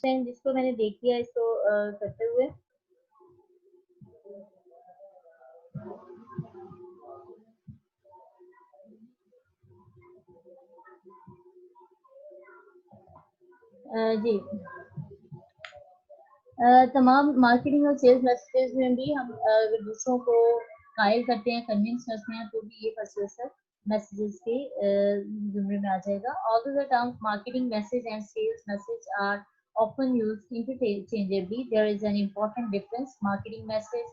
जिसको मैंने देख लिया इसको करते हुए। जी, तमाम मार्केटिंग और सेल्स मैसेजेस में भी हम अगर दूसरों को कायल करते हैं, कन्विंस करते हैं, तो भी ये परसुएसिव मैसेजेस के जुमरे में आ जाएगा। Although the terms marketing message and sales message are often used interchangeably, there is an important difference. Marketing message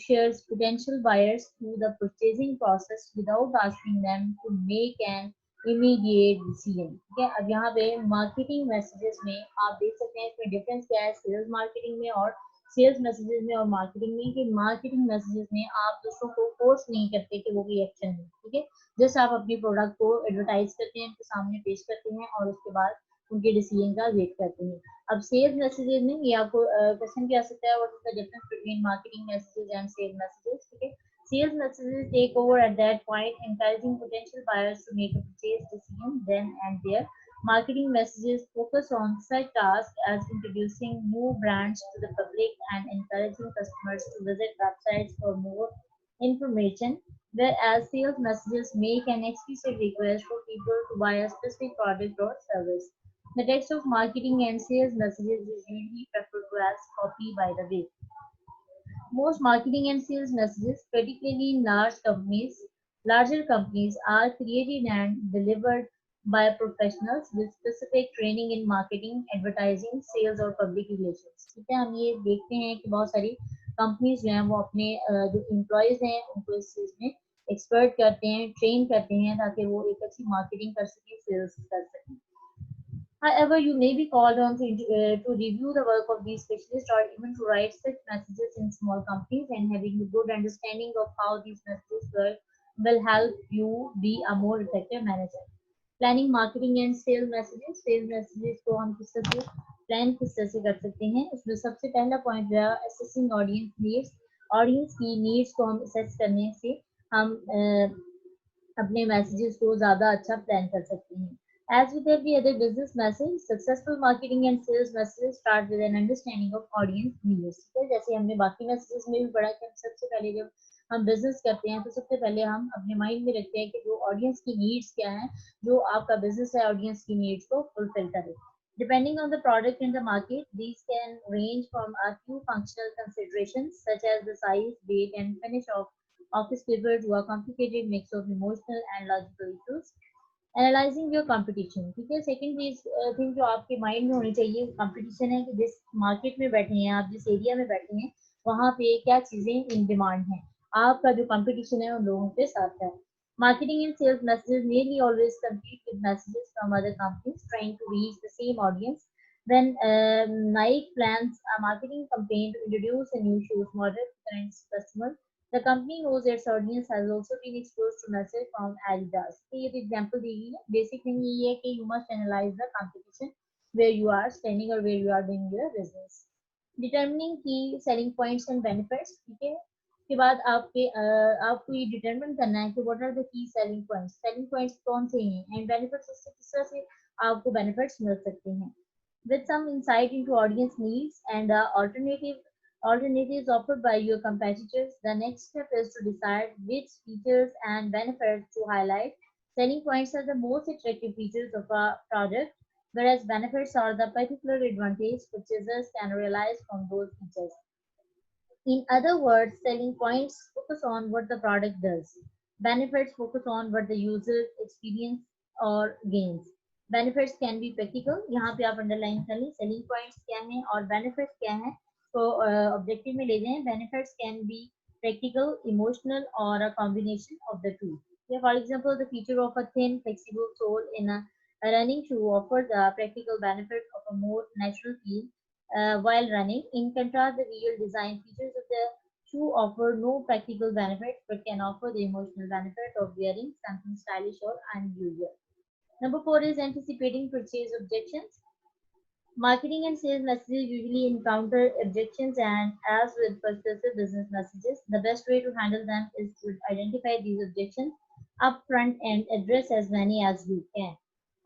shares potential buyers through the purchasing process without asking them to make an immediate decision. ठीक है, अब यहाँ पे marketing messages में आप देख सकते हैं इसमें डिफरेंस क्या है सेल्स मार्केटिंग में और सेल्स मैसेजेस में और मार्केटिंग में, कि मार्केटिंग मैसेजेस में आप दूसरों को फोर्स नहीं करते कि वो कोई एक्शन ले। ठीक है, जस्ट आप अपनी प्रोडक्ट को एडवर्टाइज करते हैं, उनके सामने पेश करते हैं और उसके बाद उनके डिसीजन का वेट करते हैं। अब सेल्स मैसेजेस में ये आपको क्वेश्चन क्या आ सकता है, what is the difference between marketing messages and sales messages. ठीक है, sales messages take over at that point, encouraging potential buyers to make a purchase decision then and there. Marketing messages focus on such tasks as introducing new brands to the public and encouraging customers to visit websites for more information, whereas sales messages make an explicit request for people to buy a specific product or service. The text of marketing and sales messages is usually referred to as copy, by the way. Most marketing and sales messages, particularly in larger companies, are created and delivered by professionals with specific training in marketing, advertising, sales और public relations. ठीक है, हम ये देखते हैं कि बहुत सारी कंपनीज जो हैं वो अपने जो एम्प्लॉयज हैं उनको इस चीज में एक्सपर्ट करते हैं, ट्रेन करते हैं ताकि वो एक अच्छी मार्केटिंग कर सकें, सेल्स कर सकें। However, you may be called on to review the work of these specialists or even to write such messages in small companies, and having a good understanding of how these messages work will help you be a more effective manager. Planning marketing and sales messages को हम किस तरह से plan किस तरह से कर सकते हैं, उसमें सबसे पहला पॉइंट जो है असेसिंग ऑडियंस की नीड्स को हम असेस करने से हम अपने मैसेजेस को ज़्यादा अच्छा प्लान कर सकते हैं। As with every other business message, successful marketing and sales messages start with an understanding of audience needs. ठीक है, जैसे हमने बाकी मैसेजेस में भी पढ़ा कि हम सबसे पहले जब हम बिजनेस करते हैं तो सबसे पहले हम अपने माइंड में रखते हैं कि जो ऑडियंस की नीड्स क्या हैं, जो आपका बिजनेस है ऑडियंस की नीड्स को फुलफिल करे। Depending on the product in the market, these can range from a few functional considerations such as the size, weight, and finish of office paper to a complicated mix of emotional and logical issues. Analysing your competition. ठीक है, second चीज thing जो आपके mind में होनी चाहिए competition है, कि जिस मार्केट में बैठे हैं आप, जिस एरिया में बैठे हैं वहाँ पे क्या चीजें इन डिमांड हैं, आपका जो कंपटीशन है उन लोगों के साथ है। Marketing and sales messages nearly always compete with messages from other companies trying to reach the same audience. When Nike plans a marketing campaign to introduce a new shoes model to its customers, the company knows its audience has also been exposed to message from Adidas. ये तो example दी गई है। Basic thing ये है कि you must analyze the competition where you are standing or where you are doing your business. Determining key selling points and benefits. ठीक है, उसके बाद आपको ये डिटरमिन करना है कि what are the key selling points कौन से हैं एंड बेनिफिट्स, उससे किस तरह से आपको बेनिफिट्स मिल सकते हैं। With some insight into audience needs and alternatives offered by your competitors, the next step is to decide which features and benefits to highlight. Selling points are the most attractive features of a product, whereas benefits are the particular advantage purchasers can realize from those features. In other words, selling points focus on what the product does. Benefits focus on what the user experience or gains. Benefits can be practical, यहाँ पे आप underline कर लें selling points क्या हैं और benefits क्या हैं, तो ऑब्जेक्टिव में ले जाएं। Benefits can be practical, emotional, or a combination of the two. Yeah, for example, the feature of a thin, flexible sole in a running shoe offers a practical benefit of a more natural feel while running. In contrast, the real design features of the shoe offer no practical benefits but can offer the emotional benefit of wearing something stylish or unusual. Number four is anticipating purchase objections. Marketing and sales messages usually encounter objections, and as with persuasive business messages, the best way to handle them is to identify these objections upfront and address as many as you can.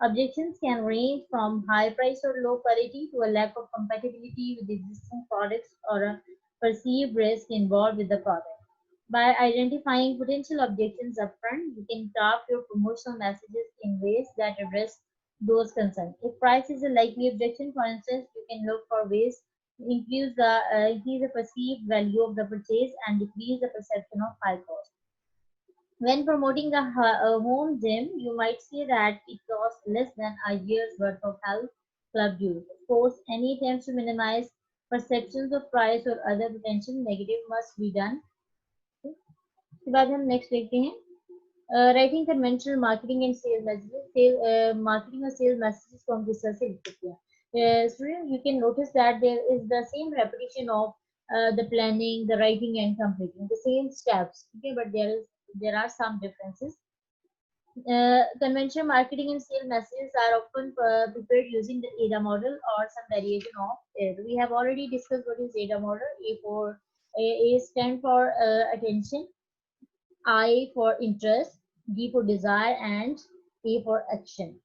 Objections can range from high price or low quality to a lack of compatibility with existing products or a perceived risk involved with the product. By identifying potential objections upfront, you can craft your promotional messages in ways that address those concerns. If price is a likely objection, for instance, you can look for ways to increase the perceived value of the purchase and decrease the perception of high cost. When promoting a home gym, you might say that it costs less than a year's worth of health club dues. Of course, any attempts to minimize perceptions of price or other potential negative must be done. उसके बाद हम next देखते हैं writing conventional marketing and sale messages marketing और sale messages को हम किस तरह से लिख सकते हैं student you can notice that there is the same repetition of the planning, the writing and completing the same steps. Okay, but there are some differences. Conventional marketing and sale messages are often prepared using the AIDA model or some variation of it. We have already discussed what is AIDA model. A stand for attention, I for interest, D for desire, and A for action.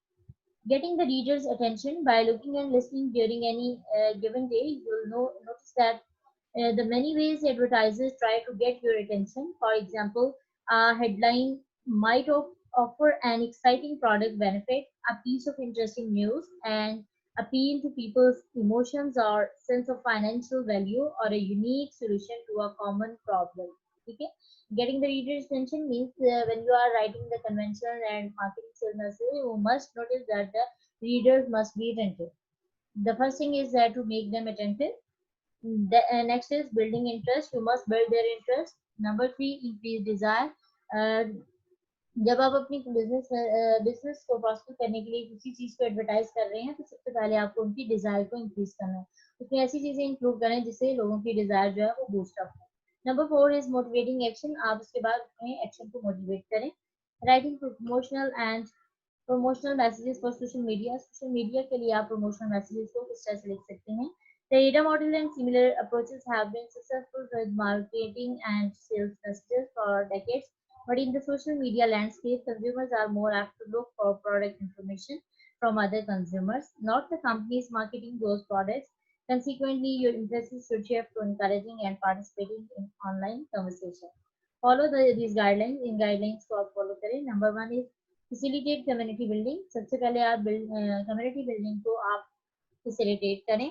Getting the reader's attention by looking and listening during any given day, you will notice that the many ways advertisers try to get your attention. For example, a headline might offer an exciting product benefit, a piece of interesting news, and appeal to people's emotions or sense of financial value or a unique solution to a common problem. Okay? Getting the reader's attention means when you are writing the conventional and marketing sales message, you must notice that the readers must be attentive. The first thing is to make them attentive. Next is building interest. You must build their interest. Number three, increase desire. Uh, जब आप अपनी business को prosper करने के लिए किसी चीज को एडवर्टाइज कर रहे हैं तो सबसे पहले आपको उनकी डिजायर को इंक्रीज करना है उसमें ऐसी चीजें इंक्लूड करें जिससे लोगों की डिजायर जो है वो बूस्ट अप हो number four is motivating action आप उसके बाद अपने एक्शन को मोटिवेट करें writing promotional messages for social media के लिए आप प्रमोशनल मैसेजेस को किस तरह से लिख सकते हैं The AIDA model and similar approaches have been successful with marketing and sales messages for decades. But in the social media landscape, consumers are more apt to look for product information from other consumers, not the companies marketing those products. Consequently, your emphasis should shift to encouraging and participating in online conversation. Follow these guidelines. In guidelines को आप follow करें. Number one is facilitate community building. सबसे पहले आप community building को आप facilitate करें.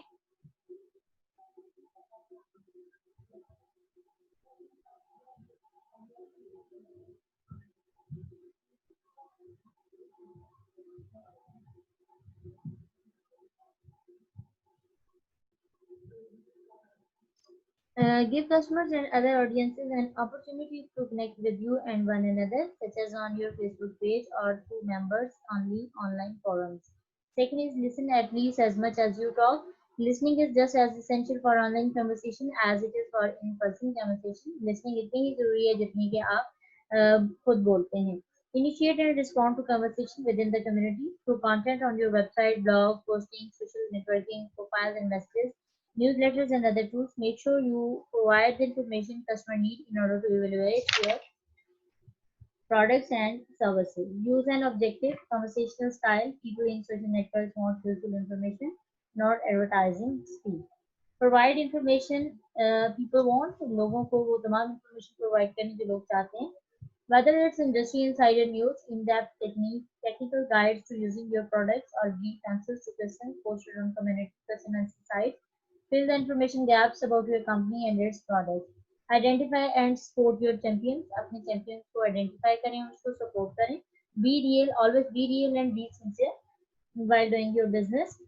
Give customers and other audiences an opportunity to connect with you and one another, such as on your Facebook page or through members only online forums. Second is listen at least as much as you talk. Listening is just as essential for online conversation as it is for in-person conversation. Listening इतनी ही जरूरी है जितनी कि आप खुद बोलते हैं. Initiate and respond to conversation within the community through content on your website, blog, posting, social networking, profiles, and messages newsletters and other tools. Make sure you provide the information customer need in order to evaluate your products and services. Use an objective conversational style. People in social networks want useful information, not advertising speed. Provide information people want. लोगों को वो तमाम information provide करने जो लोग चाहते हैं. Whether it's industry insider news, in-depth technical guides to using your products, or deep answers to questions posted on community customer sites, fill the information gaps about your company and its products. Identify and support your champions. अपने champions को identify करें और उसको support करें. Be real, always be real and be sincere while doing your business.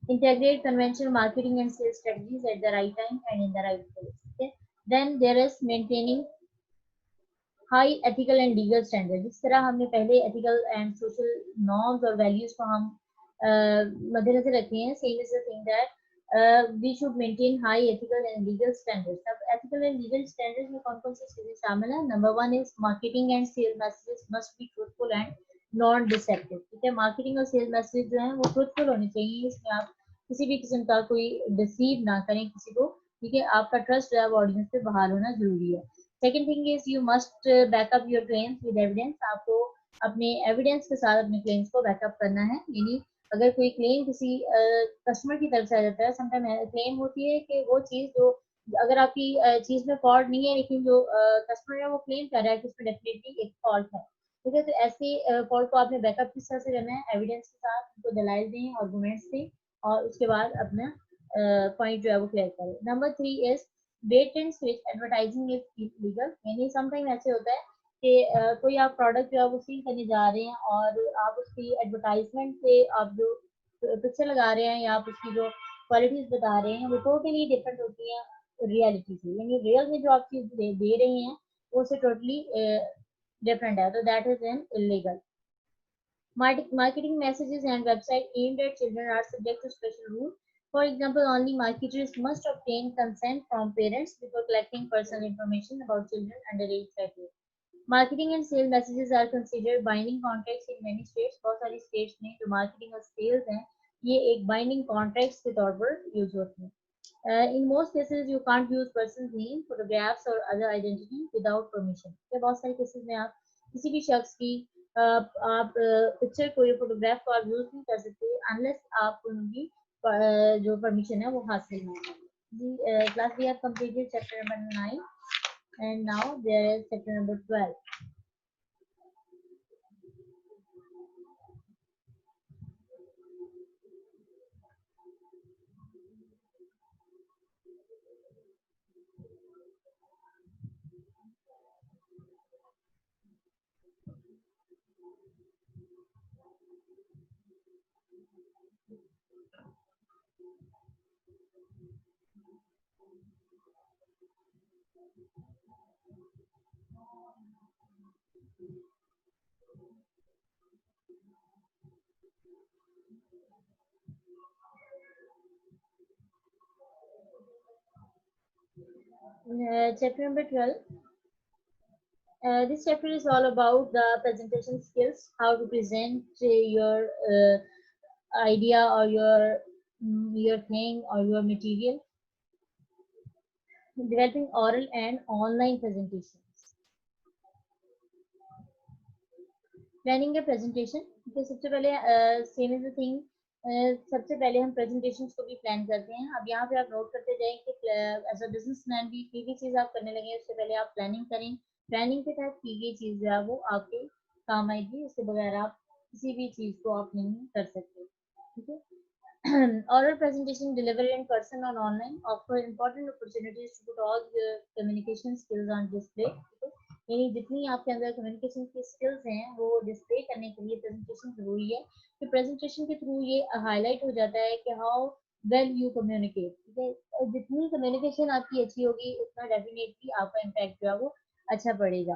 Integrate conventional marketing and sales strategies at the right time and in the right place. Okay? Then there is maintaining high ethical and legal standard जिस तरह हमने पहले ethical and social norms और values को हम मद्देनजर रखे हैं same is the thing that we should maintain high ethical and legal standards अब एथिकल एंड लीगल स्टैंडर्ड्स में कौन कौन सी चीजें शामिल है number one is marketing and sale messages must be truthful and non deceptive ठीक है मार्केटिंग और सेल मैसेज जो है वो ट्रूथफुल होने चाहिए इसमें आप किसी भी किस्म का कोई डिसीव ना करें किसी को ठीक है आपका ट्रस्ट जो है वो ऑडियंस पे बहाल होना जरूरी है Second thing is you must back up your claims with evidence. आपको अपने एविडेंस के साथ अपने क्लेम्स को बैकअप करना है। यानी अगर कोई क्लेम किसी कस्टमर की तरफ से आ जाता है, समटाइम क्लेम होती है कि वो चीज़ जो अगर आपकी चीज़ में फॉल्ट नहीं है, लेकिन जो कस्टमर है वो क्लेम कर रहा है कि उसमें डेफिनेटली एक फॉल्ट है, ठीक है। तो ऐसे फॉल्ट को आपने बैकअप किस तरह से करना है, एविडेंस के साथ उनको दलाइल दें, आर्गूमेंट्स दें, और उसके बाद अपना पॉइंट जो है वो क्लियर करें। Number 3 is bait and switch advertising is legal. यानी समटाइम ऐसे होता है कि कोई आप प्रोडक्ट जो है वो सेल करने जा रहे हैं और आप उसकी एडवर्टाइजमेंट पे आप जो पिक्चर लगा रहे हैं या आप उसकी जो क्वालिटीज बता रहे हैं वो टोटली डिफरेंट होती हैं रियलिटी से। यानी रियल में जो आप चीज दे रहे हैं वो से टोटली डिफरेंट है, तो that is an illegal. Marketing messages and website aimed at children are subject to special rules. For example, only marketers must obtain consent from parents before collecting personal information about children under age 13. Marketing and sale messages are considered binding contracts in many states. बहुत सारी states में जो marketing और sales हैं ये एक binding contracts के तौर पर use होती हैं. In most cases, you can't use person's name, photographs or other identity without permission. ये बहुत सारे cases में आप किसी भी शख्स की आप पिक्चर को या फोटोग्राफ को आप यूज नहीं कर सकते अनलेस आप उनकी जो परमिशन है वो हासिल ना हो। जी class we have completed chapter number 9 and now there is chapter number 12. Chapter number 12. This chapter is all about the presentation skills, how to present your idea or your thing or your material, developing oral and online presentations. Planning है presentation तो सबसे पहले same is the thing, सबसे पहले हम presentation को भी plan करते हैं। अब यहाँ पे आप नोट करते जाएं कि एज अ बिजनेसमैन भी कोई भी चीज़ आप करने लगे उससे पहले आप प्लानिंग करें। प्लानिंग के तहत की गई चीज़ जो है वो आपके काम आएगी, उसके बगैर आप किसी भी चीज़ को आप नहीं कर सकते, ठीक है। Oral presentation delivered in person or online offer important opportunities to put all your communication skills on display. यानी जितनी आपके अंदर कम्युनिकेशन की स्किल्स हैं वो डिस्प्ले करने के लिए प्रेजेंटेशन जरूरी है। तो प्रेजेंटेशन के थ्रू ये हाईलाइट हो जाता है कि हाउ वेल यू कम्युनिकेट, ठीक है। जितनी कम्युनिकेशन आपकी अच्छी होगी उतना डेफिनेटली आपका इम्पैक्ट जो है वो अच्छा पड़ेगा।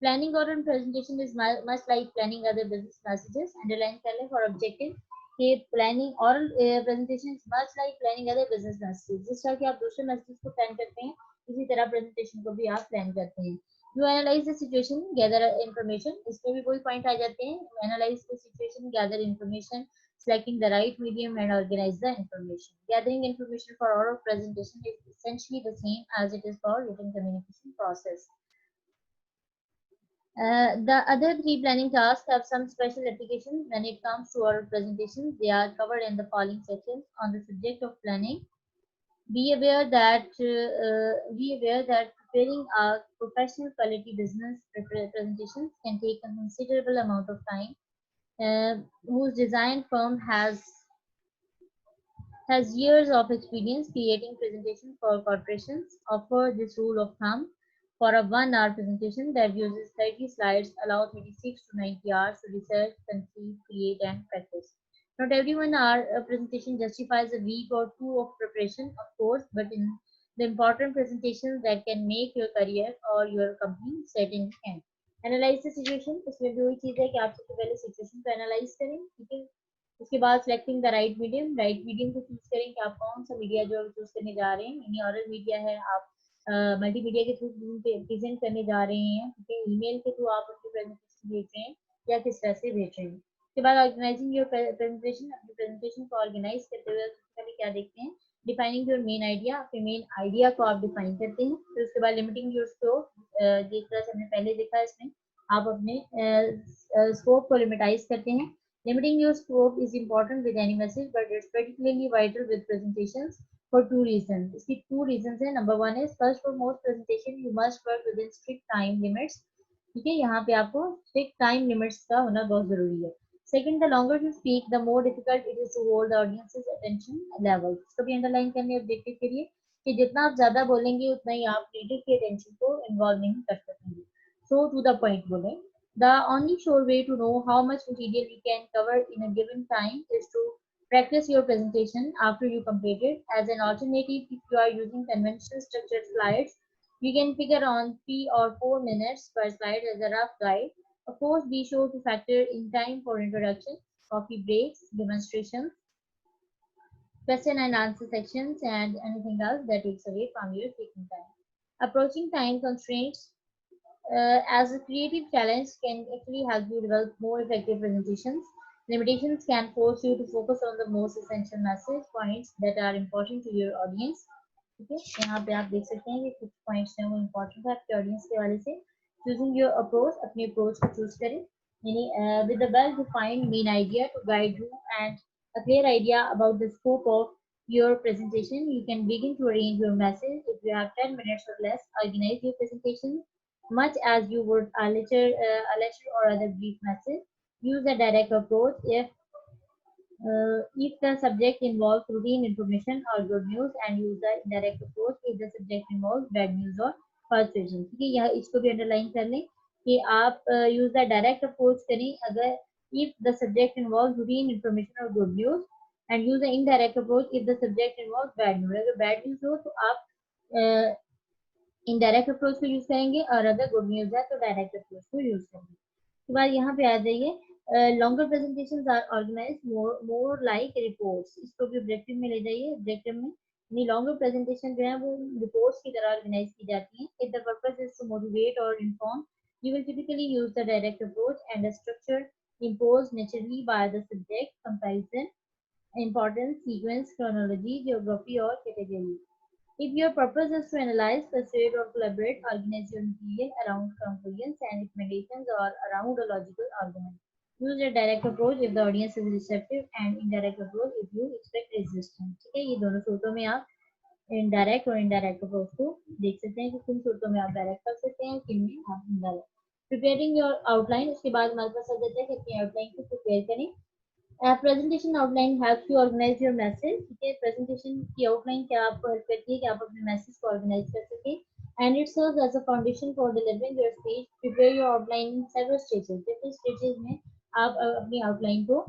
प्लानिंग और presentation is must like planning other business messages. Underline कर लें फॉर ऑब्जेक्टिव कि प्लानिंग और presentation is must like planning other business messages. जिस तरह के आप दूसरे मैसेजेस को प्लान करते हैं इसी तरह प्रेजेंटेशन को भी आप प्लान करते हैं। You analyze the situation, gather information. इसमें भी कोई पॉइंट आ जाते हैं। Analyze the situation, gather information, selecting the right medium and organize the information. Gathering information for oral presentation is essentially the same as it is for written communication process. The other three planning tasks have some special applications when it comes to oral presentations. They are covered in the following sections. On the subject of planning, be aware that preparing a professional quality business presentations can take a considerable amount of time. Whose design firm has years of experience creating presentations for corporations. Offer this rule of thumb: for a 1 hour presentation that uses 30 slides, allow 36 to 90 hours to research, conceive, create, and practice. Not every 1 hour presentation justifies a week or two of preparation, of course, but in the important presentations that can make your career or your company certainly can. Analyze the situation. इसमें भी वही चीज़ है कि आप सबसे पहले situation को analyse करें, ठीक है। उसके बाद selecting the right medium, right medium को चूज करें कि आप कौन सा मीडिया जो चूज करने जा रहे हैं। यानी ऑरल मीडिया है, आप मल्टीमीडिया के थ्रू प्रेजेंट करने जा रहे हैं, ठीक है। ईमेल के थ्रू आप अपनी प्रेजेंटेशन भेज रहे हैं या किस तरह से भेज रहे हैं। उसके बाद ऑर्गेनाइजिंग योर प्रेजेंटेशन, अपनी प्रेजेंटेशन को ऑर्गेनाइज करते हुए सबसे पहले क्या देखते हैं, डिफाइनिंग योर मेन आइडिया। अपने मेन आइडिया को आप डिफाइन करते हैं। फिर उसके बाद लिमिटिंग योर स्कोप, जिस तरह से हमने पहले देखा इसमें आप अपने स्कोप को लिमिटाइज करते हैं. Limiting your scope is important with any message, but it's particularly vital with presentations for two reasons. इसकी two reasons है. Number one is first for most presentation you must work within strict time limits. ठीक है, यहाँ पे आपको strict time limits का होना बहुत जरूरी है. Second, the longer you speak, the more difficult it is to hold the audience's attention level. इसको भी अंडरलाइन करने ऑब्जेक्टिव के लिए कि जितना आप ज्यादा बोलेंगे उतना ही आप रीडर की अटेंशन को इन्वॉल्व नहीं कर सकेंगे. So to the point बोले. The only sure way to know how much material you can cover in a given time is to practice your presentation after you complete it. As an alternative, if you are using conventional structured slides, you can figure on 3 or 4 minutes per slide as a rough guide. Of course, be sure to factor in time for introduction, coffee breaks, demonstrations, question and answer sections, and anything else that takes away from your speaking time. Approaching time constraints as a creative challenge can actually help you develop more effective presentations. Limitations can force you to focus on the most essential message points that are important to your audience. ठीक है, यहाँ पे आप देख सकते हैं कि कुछ पॉइंट्स हैं वो इम्पोर्टेंट है आपके ऑडियंस के वाले से. चूजिंग योर अप्रोच, अपनी अप्रोच को चूज करें, यानी with a well defined main idea to guide you and a clear idea about the scope of your presentation, you can begin to arrange your message. If you have 10 minutes or less, organize your presentation much as you would a lecture or other brief message. Use a direct approach if the subject involves routine information or good news, and use the indirect approach if the subject involves bad news or persuasion. ठीक है, यह इसको भी underline कर लें कि आप use the direct approach करें अगर if the subject involves routine information or good news, and use the indirect approach if the subject involves bad news. अगर bad news हो तो आप इनडायरेक्ट अप्रोच को यूज करेंगे, और अगर गुड न्यूज है तो डायरेक्ट अप्रोच को यूज करेंगे. उसके बाद यहाँ पे आ जाइए, longer presentation are organise more like reports. इसको भी ऑब्जेक्टिव में ले जाइए. ऑब्जेक्टिव में यानी लॉन्गर प्रेजेंटेशन जो है वो रिपोर्ट्स की तरह ऑर्गेनाइज की जाती है. If the purpose is to motivate or inform, you will typically use the direct approach and a structure imposed naturally by the subject, comparison, importance, sequence, chronology, geography, or category. If your purpose is to analyze, persuade, or collaborate, organize your material around conclusions and recommendations or around a logical argument. Use a direct approach if the audience is receptive, and indirect approach if you expect resistance. ठीक है, ये दोनों सूत्रों में आप indirect और indirect approach को देख सकते हैं कि किन सूत्रों में आप डायरेक्ट कर सकते हैं, किन में आप इनडायरेक्ट. Preparing your outline. उसके बाद हमारे पास आ जाता है कि अपनी आउटलाइन को प्रिपेयर करें. Presentation outline helps you organise your message. ठीक है, प्रेजेंटेशन की आउटलाइन क्या आपको हेल्प करती है कि आप अपने मैसेज को ऑर्गेनाइज कर सकें. And it serves as a foundation for delivering your speech. Prepare your outline in several stages. Different stages में आप अपनी आउटलाइन को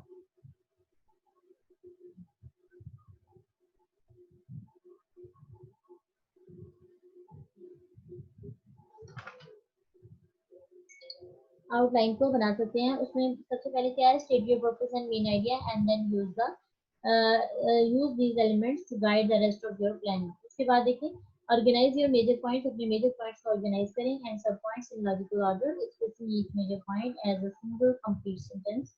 बना सकते हैं. उसमें सबसे पहले क्या है, state your purpose and main idea and then use these elements to guide the rest of your planning. उसके बाद देखिए, ऑर्गेनाइज योर मेजर पॉइंट्स. अपने मेजर पॉइंट्स को ऑर्गेनाइज करें and sub points in logical order, expressing each major point as a single complete sentence.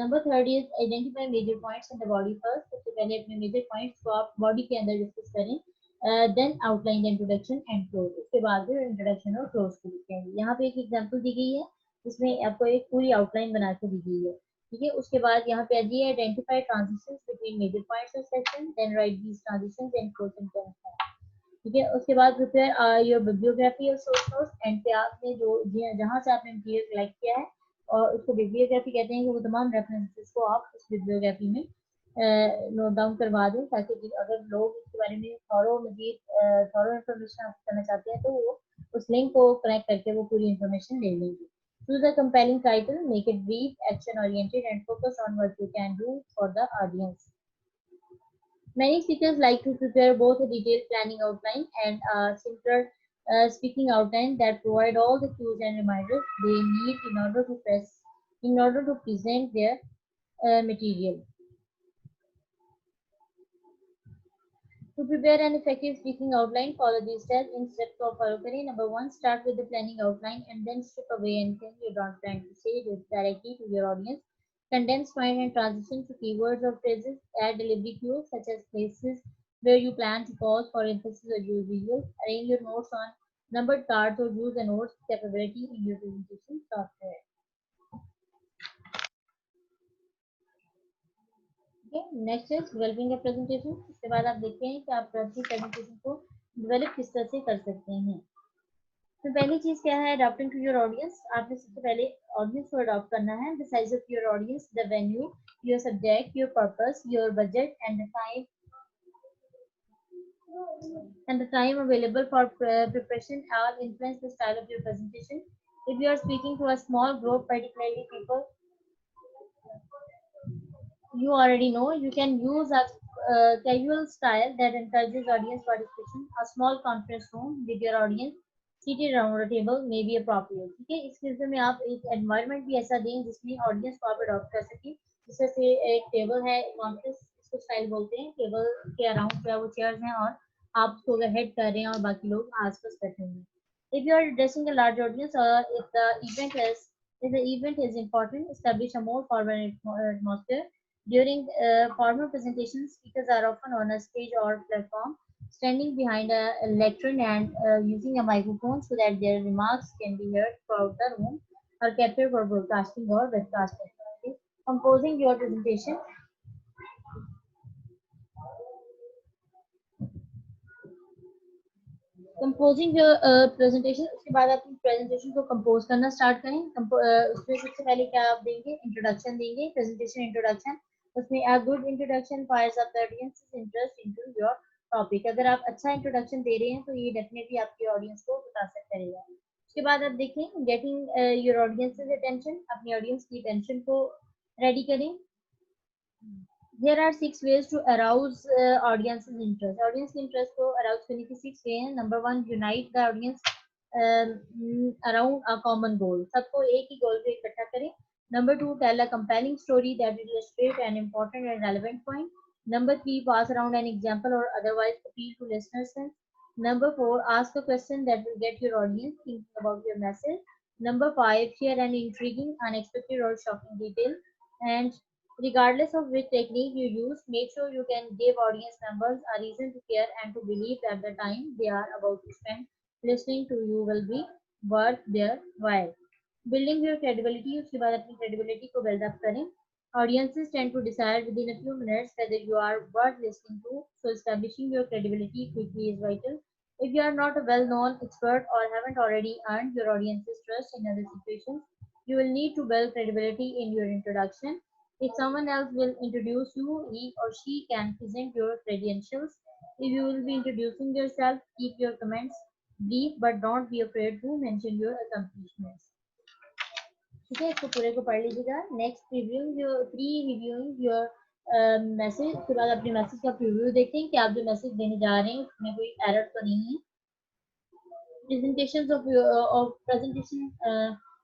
Number third is identify major points in the body first. सबसे पहले अपने major points को आप body के अंदर discuss करें. Then outline the introduction and close. उसके बाद फिर इंट्रोडक्शन और क्लोज को लिखते हैं. यहाँ पे एक एग्जांपल दी गई है जिसमें आपको एक पूरी आउटलाइन बना के दी गई है. ठीक है, उसके बाद यहाँ पे आइए identify transitions between major points of section, then write these transitions and close sentence. ठीक है, उसके बाद प्रिपेयर योर बिब्लियोग्राफी और सोर्स नोट्स. एंड पे आपने जो जहाँ से आपने मटेरियल कलेक्ट किया है और उसको बिब्लियोग्राफी कहते हैं कि वो तमाम रेफरेंसेस को आप उस बिब्लियोग्राफी में नोट डाउन करवा दें, ताकि अगर लोग इसके बारे में थॉरो मजीद थॉरो इन्फॉर्मेशन करना चाहते हैं तो वो उस लिंक को कनेक्ट करके वो पूरी इन्फॉर्मेशन ले लेंगे. Choose a compelling title, make it brief, action oriented, and focus on what you can do for the audience. Many speakers like to prepare both a detailed planning outline and a simpler speaking outline that provide all the cues and reminders they need in order to present their material. To prepare an effective speaking outline, follow these steps. In steps को follow करें. Number one, start with the planning outline and then strip away anything you don't plan to say directly to your audience. Condense point and transition to keywords or phrases. Add delivery cues such as places where you plan to pause for emphasis or use visuals. Arrange your notes on numbered cards or use a notes capability in your presentation software. Okay, next is developing a presentation. इसके बाद आप देखते हैं कि आप अपनी presentation को develop किस तरह से कर सकते हैं. तो पहली चीज क्या है, अडॉप्टिंग टू योर ऑडियंस. आपने सबसे पहले ऑडियंस को अडॉप्ट करना है. The size of your audience, the venue, your subject, your purpose, your budget and the time available for preparation all influence the style of your presentation. If you are speaking to a small group, particularly people you already know, you can use a casual style that encourages audience participation. A small conference room with your audience seated around a table may be appropriate. ठीक है, इस case में आप एक environment भी ऐसा दें जिसमें ऑडियंस को आप अडॉप्ट कर सकें. जैसे से एक टेबल है, कॉन्फ्रेंस इसको स्टाइल बोलते हैं. टेबल के अराउंड जो है वो चेयर्स हैं और आप उसको अगर हेड कर रहे हैं और बाकी लोग आसपास बैठे हुए हैं. If you are addressing a large audience or if the event is important, establish a more formal atmosphere. During formal presentations, speakers are often on a stage or platform, standing behind a lectern and using a microphone so that their remarks can be heard throughout the room or captured for broadcasting or webcasting. Okay. Composing your presentation. Composing presentation. उसके बाद आप presentation को compose करना start करें. उसमें सबसे पहले क्या आप देंगे, इंट्रोडक्शन देंगे, प्रेजेंटेशन इंट्रोडक्शन. उसमें a good introduction fires up the audience's interest into your topic. अगर आप अच्छा इंट्रोडक्शन दे रहे हैं तो ये डेफिनेटली आपकी ऑडियंस को मुतासिर करेगा. उसके बाद आप देखें गेटिंग योर ऑडियंस's अटेंशन. अपनी ऑडियंस की अटेंशन को रेडी करें. There are 6 ways to arouse audience's interest. Audience interest को arouse करने की 6 way हैं. Number 1, unite the audience around a common goal. सबको एक ही गोल पे इकट्ठा करें. Number 2, tell a compelling story that illustrates an important and relevant point. Number 3, pass around an example or otherwise appeal to listeners. Number 4, ask a question that will get your audience thinking about your message. Number 5, share an intriguing, unexpected or shocking detail. And regardless of which technique you use, make sure you can give audience members a reason to care and to believe that the time they are about to spend listening to you will be worth their while. Building your credibility. उसके बाद अपनी credibility को build up करें. Audiences tend to decide within a few minutes whether you are worth listening to, so establishing your credibility quickly is vital. If you are not a well-known expert or haven't already earned your audience's trust in other situations, you will need to build credibility in your introduction. If someone else will introduce you, he or she can present your credentials. If you will be introducing yourself, keep your comments brief but don't be afraid to mention your accomplishments. ठीक है, इसको पूरे को पढ़ लीजिएगा. Next reviewing your message. उसके बाद अपने मैसेज का प्रीव्यू देखते हैं कि आप जो मैसेज देने जा रहे हैं उसमें कोई एरर तो नहीं है. Presentations of presentation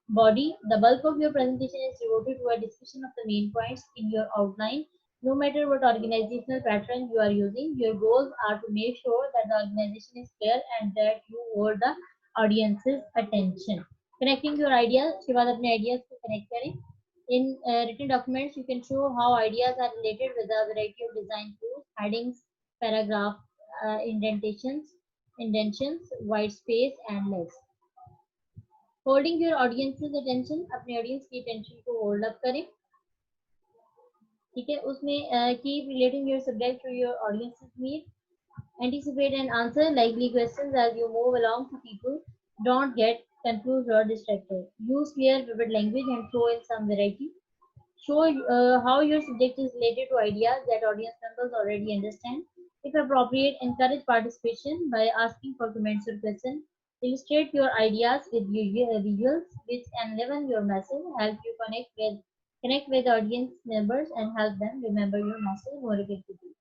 body. The bulk of your presentation is devoted to a discussion of the main points in your outline. No matter what organizational pattern you are using, your goals are to make sure that the organization is clear and that you hold the audience's attention. Connecting your ideas. उसके बाद अपने ideas को connect करें. In written documents, you can show how ideas are related with a variety of design tools, headings, paragraph indentions, white space, and less. Holding your audience's attention. अपने audience की attention को hold up करें. ठीक है, उसमें keep relating your subject to your audience's need. Anticipate and answer likely questions as you move along to people. Don't get confused or distracted. Use clear, vivid language and throw in some variety. Show how your subject is related to ideas that audience members already understand. If appropriate, encourage participation by asking for comments or questions. Illustrate your ideas with visuals which enliven your message, help you connect with audience members and help them remember your message more effectively.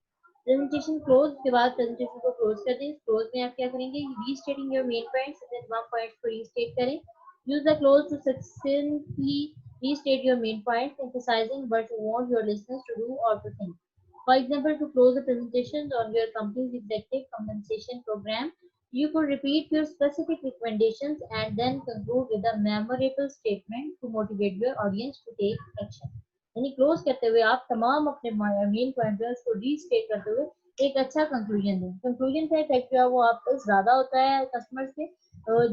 Presentation close. के बाद presentation को close कर दें. Close में आप क्या करेंगे? Restating your main points. तमाम points को restate करें. Use the close to succinctly restate your main points, emphasizing what you want your listeners to do or to think. For example, to close the presentation on your company's executive compensation program, you could repeat your specific recommendations and then conclude with a memorable statement to motivate your audience to take action. यानी close करते हुए आप तमाम अपने main pointers को restate करते हुए एक अच्छा कंक्लूजन दें. कंक्लूजन का इफेक्ट जो है वो आपको ज्यादा होता है कस्टमर्स पे,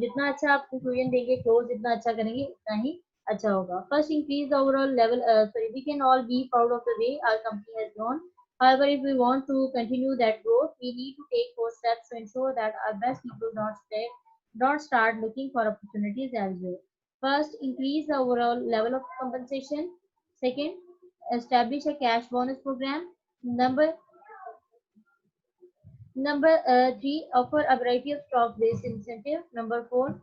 जितना अच्छा आप कंक्लूजन देंगे, क्लोज जितना अच्छा करेंगे, उतना ही अच्छा होगा. First, increase the overall level. Sorry, we can all be proud of the way our company has grown. However, if we want to continue that growth, we need to take 4 steps to ensure that our best people don't start looking for opportunities elsewhere. First, increase the overall level of compensation. Second, establish a cash bonus program. Number Number 3, offer a variety of stock-based incentives. Number 4,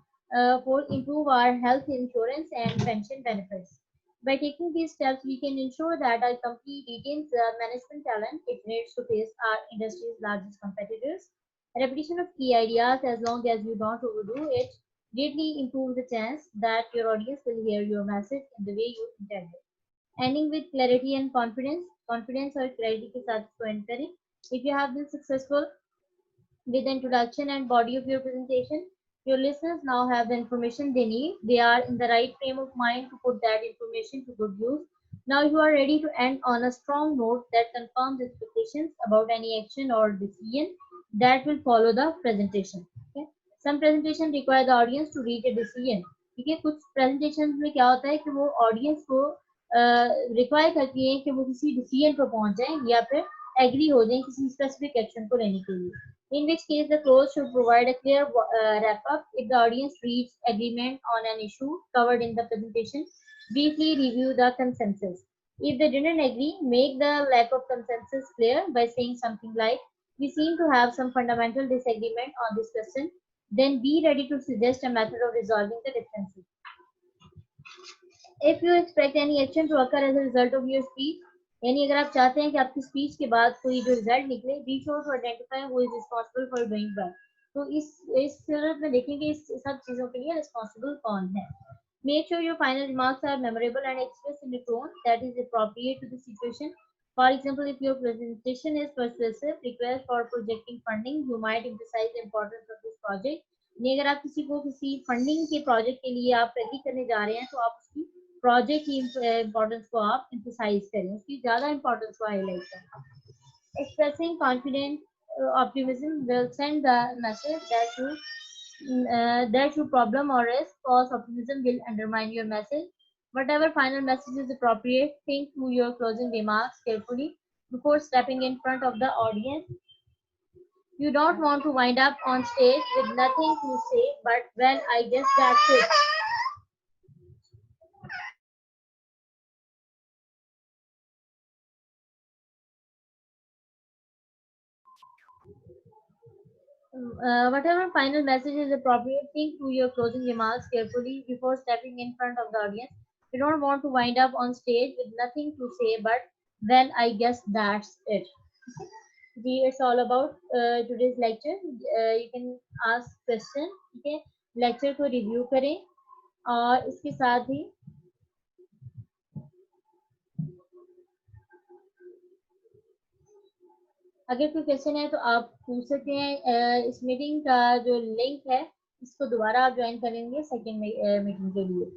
improve our health insurance and pension benefits. By taking these steps, we can ensure that our company retains the management talent it needs to face our industry's largest competitors. Repetition of key ideas, as long as you don't overdo it, greatly improves the chance that your audience will hear your message in the way you intended. Ending with clarity and confidence. Confidence और clarity के साथ इसको end करें. If you have been successful with the introduction and body of your presentation, your listeners now have the information they need. They are in the right frame of mind to put that information to good use. Now you are ready to end on a strong note that confirms expectations about any action or decision that will follow the presentation. Okay? Some presentation require the audience to reach a decision. ठीक है, कुछ presentation में क्या होता है कि वो audience को रिक्वायर करती है कि वो किसी डिसीजन पर पहुंच जाए या फिर एग्री हो जाए किसी स्पेसिफिक एक्शन को लेने के लिए. In which case, the close should provide a clear wrap-up. If the audience reaches agreement on an issue covered in the presentation, briefly review the consensus. If they didn't agree, make the lack of consensus clear by saying something like, "We seem to have some fundamental disagreement on this question." Then be ready to suggest a method of resolving the differences. If you expect any action to occur as a result of your speech, यानी अगर आप चाहते हैं कि आपकी speech के बाद कोई जो रिजल्ट निकले, be sure to identify who is responsible for doing that. तो इस सूरत में देखेंगे इस सब चीजों के लिए रिस्पांसिबल कौन है. Make sure your final remarks are memorable and expressed in a tone that is appropriate to the situation. For example, if your presentation is persuasive request for projecting funding, you might emphasize the importance of this project. नहीं, अगर आप किसी को किसी funding के project के लिए आप एग्री करने जा रहे हैं तो आप उसकी प्रोजेक्ट की इम्पोर्टेंस को आप एम्फसाइज करें, उसकी ज्यादा इम्पोर्टेंस को हाईलाइट करें. Expressing confident optimism will send the message that your problem or risk, false optimism will undermine your message. Whatever final message is appropriate, think through your closing remarks carefully before stepping in front of the audience. You don't want to wind up on stage with nothing to say, but well, I guess that's it. Whatever final message is appropriate, think through your closing remarks carefully before stepping in front of the audience. You don't want to wind up on stage with nothing to say, but well, I guess that's it. It's all about today's lecture. You can ask question. ठीक है, lecture को review करें और इसके साथ ही अगर कोई question है तो आप पूछ सकते हैं. इस मीटिंग का जो लिंक है इसको दोबारा आप ज्वाइन करेंगे सेकेंड मीटिंग के लिए.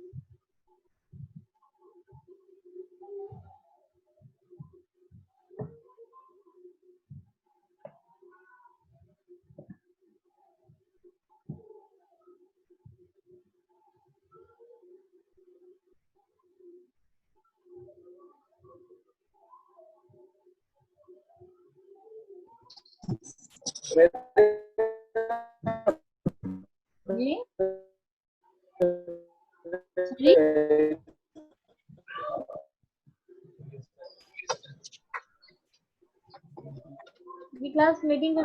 जी क्लास मीटिंग का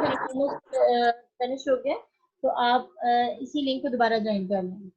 फिनिश हो गया तो आप इसी लिंक को दोबारा ज्वाइन कर लें.